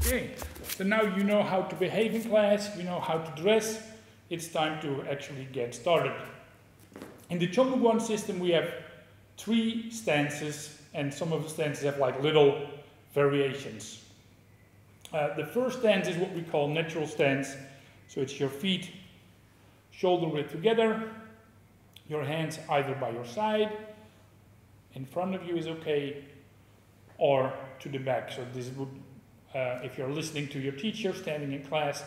Okay, so now you know how to behave in class, you know how to dress. It's time to actually get started. In the Chongmukwan system we have 3 stances, and some of the stances have like little variations. The first stance is what we call natural stance. So it's your feet shoulder width together, your hands either by your side, in front of you is okay, or to the back. So this would, if you're listening to your teacher standing in class,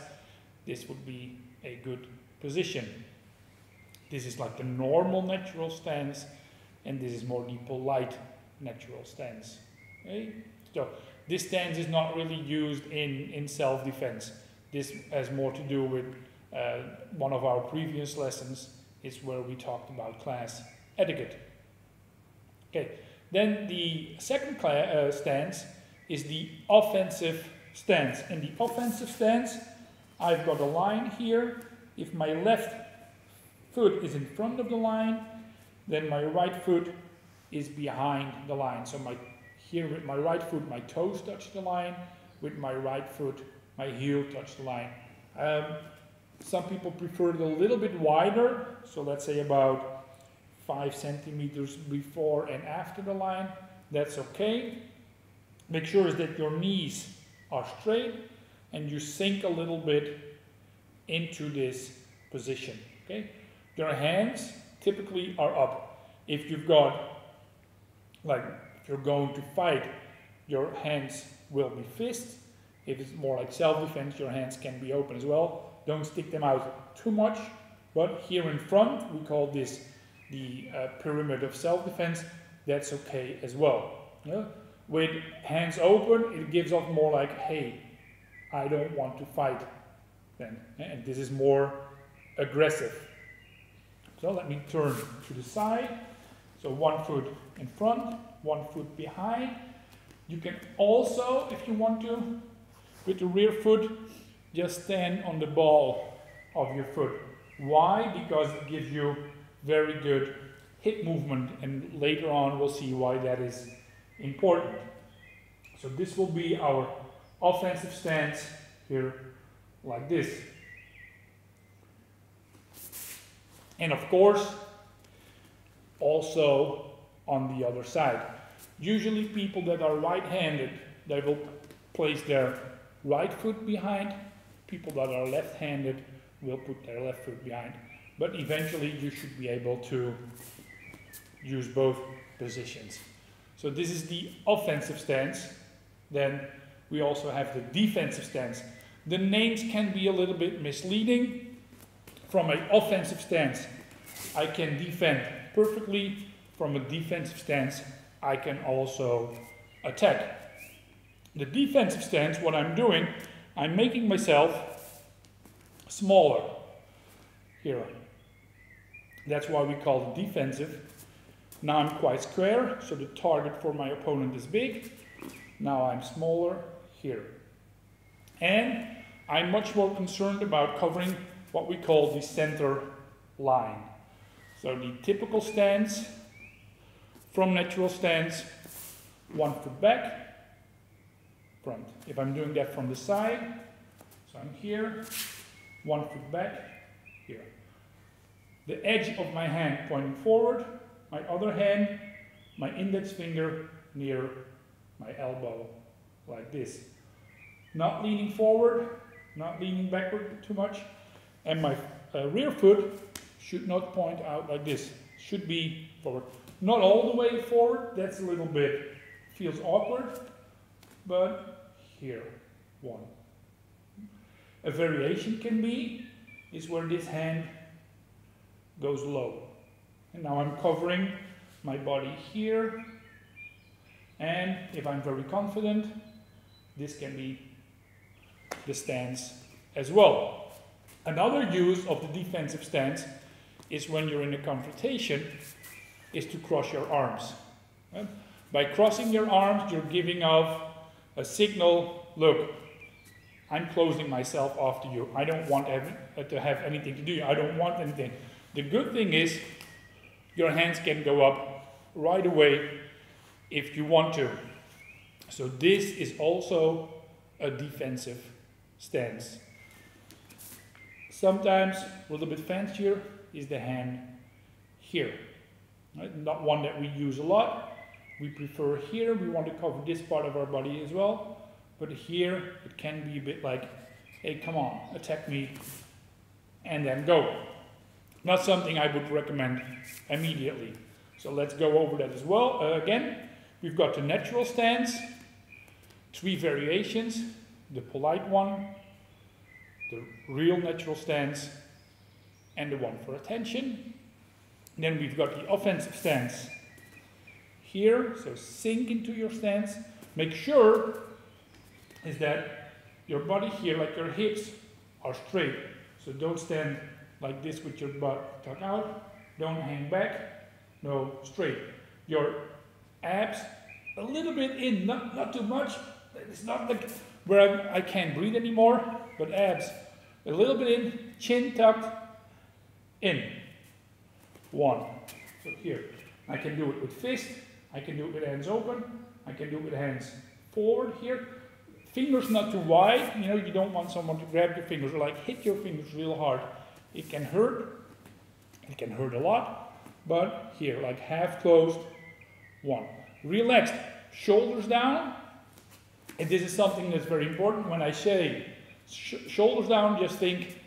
this would be a good position. This is like the normal natural stance, and this is more the polite natural stance. Okay? So this stance is not really used in self-defense. This has more to do with one of our previous lessons, is where we talked about class etiquette. Okay, then the second stance is the offensive stance. In the offensive stance, I've got a line here. If my left foot is in front of the line, then my right foot is behind the line. So here with my right foot, my toes touch the line. With my right foot, my heel touch the line. Some people prefer it a little bit wider, so let's say about 5 centimeters before and after the line. That's okay. Make sure that your knees are straight and you sink a little bit into this position. Okay? Your hands typically are up. If you've got, like, if you're going to fight, your hands will be fists. If it's more like self-defense, your hands can be open as well. Don't stick them out too much, but here in front, we call this the pyramid of self-defense. That's okay as well. Yeah? With hands open, it gives off more like, hey, I don't want to fight then. And this is more aggressive. So let me turn to the side. So 1 foot in front, 1 foot behind. You can also, if you want to, with the rear foot, just stand on the ball of your foot. Why? Because it gives you very good hip movement, and later on we'll see why that is important. So this will be our offensive stance here, like this. And of course, also on the other side. Usually people that are right-handed, they will place their right foot behind. People that are left-handed will put their left foot behind. But eventually you should be able to use both positions. So this is the offensive stance. Then we also have the defensive stance. The names can be a little bit misleading. From an offensive stance, I can defend perfectly. From a defensive stance, I can also attack. The defensive stance, what I'm doing, I'm making myself smaller here. That's why we call it defensive. Now I'm quite square, so the target for my opponent is big. Now I'm smaller here. And I'm much more concerned about covering what we call the center line. So the typical stance, from natural stance, 1 foot back, front. If I'm doing that from the side, so I'm here, 1 foot back, here. The edge of my hand pointing forward, my other hand, my index finger near my elbow, like this. Not leaning forward, not leaning backward too much, and my rear foot should not point out like this. Should be forward. Not all the way forward, that's a little bit, feels awkward, but here, 1. A variation can be, is where this hand goes low. And now I'm covering my body here, and if I'm very confident, this can be the stance as well. Another use of the defensive stance is when you're in a confrontation, is to cross your arms. Right? By crossing your arms, you're giving off a signal, look, I'm closing myself off to you. I don't want to have anything to do. I don't want anything. The good thing is, your hands can go up right away if you want to. So this is also a defensive stance. Sometimes a little bit fancier is the hand here. Right? Not one that we use a lot. We prefer here. We want to cover this part of our body as well. But here it can be a bit like, hey, come on, attack me, and then go. Not something I would recommend immediately. So let's go over that as well. Again, we've got the natural stance, 3 variations, the polite one, the real natural stance, and the one for attention. Then we've got the offensive stance here, so sink into your stance. Make sure is that your body here, like your hips, are straight. So don't stand like this with your butt tucked out. Don't hang back. No, straight. Your abs a little bit in, not too much. It's not like where I can't breathe anymore, but abs a little bit in, chin tucked in. 1. So here, I can do it with fist. I can do it with hands open. I can do it with hands forward here. Fingers not too wide, you know, you don't want someone to grab your fingers or like hit your fingers real hard. It can hurt a lot, but here, like half closed, 1. Relaxed, shoulders down, and this is something that's very important. When I say shoulders down, just think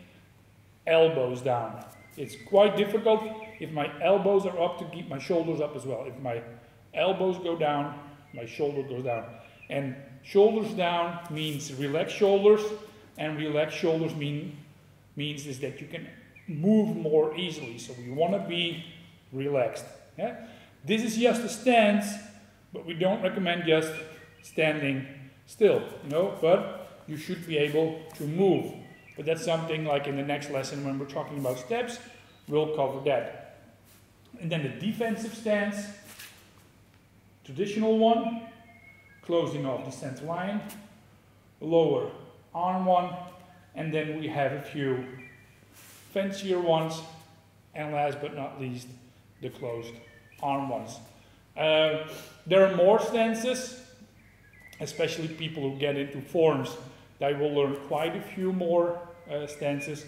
elbows down. It's quite difficult if my elbows are up to keep my shoulders up as well. If my elbows go down, my shoulder goes down. And shoulders down means relaxed shoulders, and relaxed shoulders means is that you can move more easily. So we want to be relaxed. Yeah? This is just a stance, but we don't recommend just standing still, you know, but you should be able to move. But that's something like in the next lesson when we're talking about steps, we'll cover that. And then the defensive stance, traditional one, closing off the center line, lower arm one, and then we have a few fancier ones, and last but not least, the closed arm ones. There are more stances, especially people who get into forms. They will learn quite a few more stances,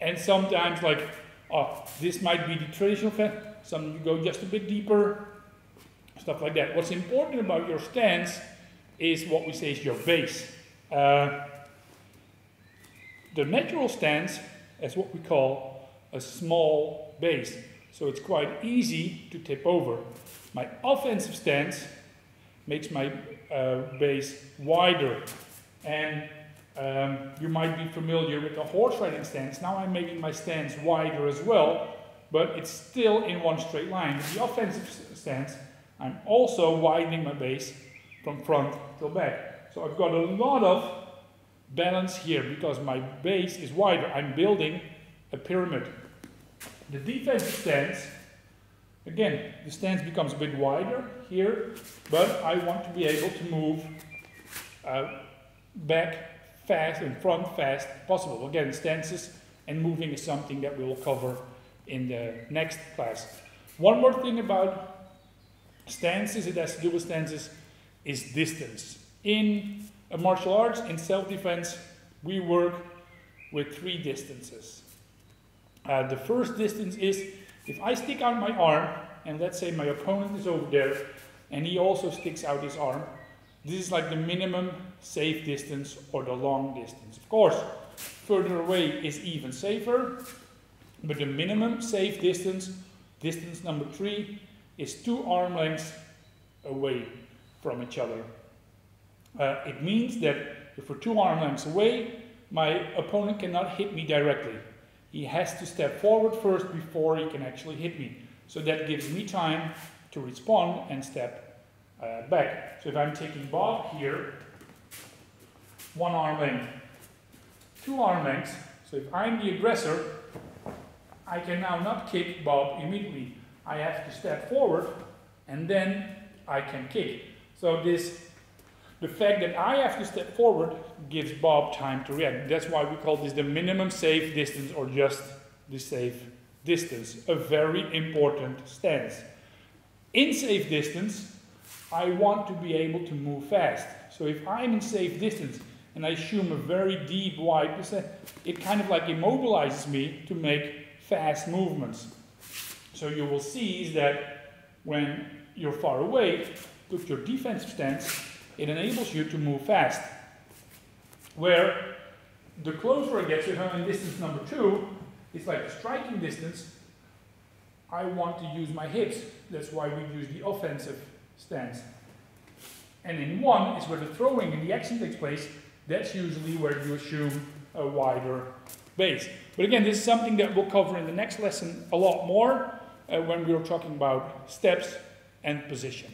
and sometimes like, oh, this might be the traditional stance, some you go just a bit deeper, stuff like that. What's important about your stance is what we say is your base. The natural stance is what we call a small base. So it's quite easy to tip over. My offensive stance makes my base wider. And you might be familiar with the horse riding stance. Now I'm making my stance wider as well, but it's still in one straight line. With the offensive stance, I'm also widening my base from front till back. So I've got a lot of balance here because my base is wider. I'm building a pyramid. The defensive stance, again, the stance becomes a bit wider here, but I want to be able to move back fast and front fast possible. Again, stances and moving is something that we will cover in the next class. One more thing about stances, it has to do with stances, is distance. In martial arts, in self-defense, we work with 3 distances. The first distance is if I stick out my arm, and let's say my opponent is over there, and he also sticks out his arm, this is like the minimum safe distance or the long distance. Of course, further away is even safer, but the minimum safe distance, distance number 3, is 2 arm lengths away from each other. It means that if we're 2 arm lengths away, my opponent cannot hit me directly. He has to step forward first before he can actually hit me. So that gives me time to respond and step back. So if I'm taking Bob here, 1 arm length, 2 arm lengths. So if I'm the aggressor, I can now not kick Bob immediately. I have to step forward and then I can kick. So the fact that I have to step forward gives Bob time to react. That's why we call this the minimum safe distance or just the safe distance. A very important stance. In safe distance, I want to be able to move fast. So if I'm in safe distance and I assume a very deep, wide position, it kind of like immobilizes me to make fast movements. So you will see is that when you're far away, with your defensive stance, it enables you to move fast. Where the closer I get to hand distance number 2, it's like the striking distance, I want to use my hips. That's why we use the offensive stance. And in 1 is where the throwing and the action takes place. That's usually where you assume a wider base. But again, this is something that we'll cover in the next lesson a lot more when we're talking about steps and position.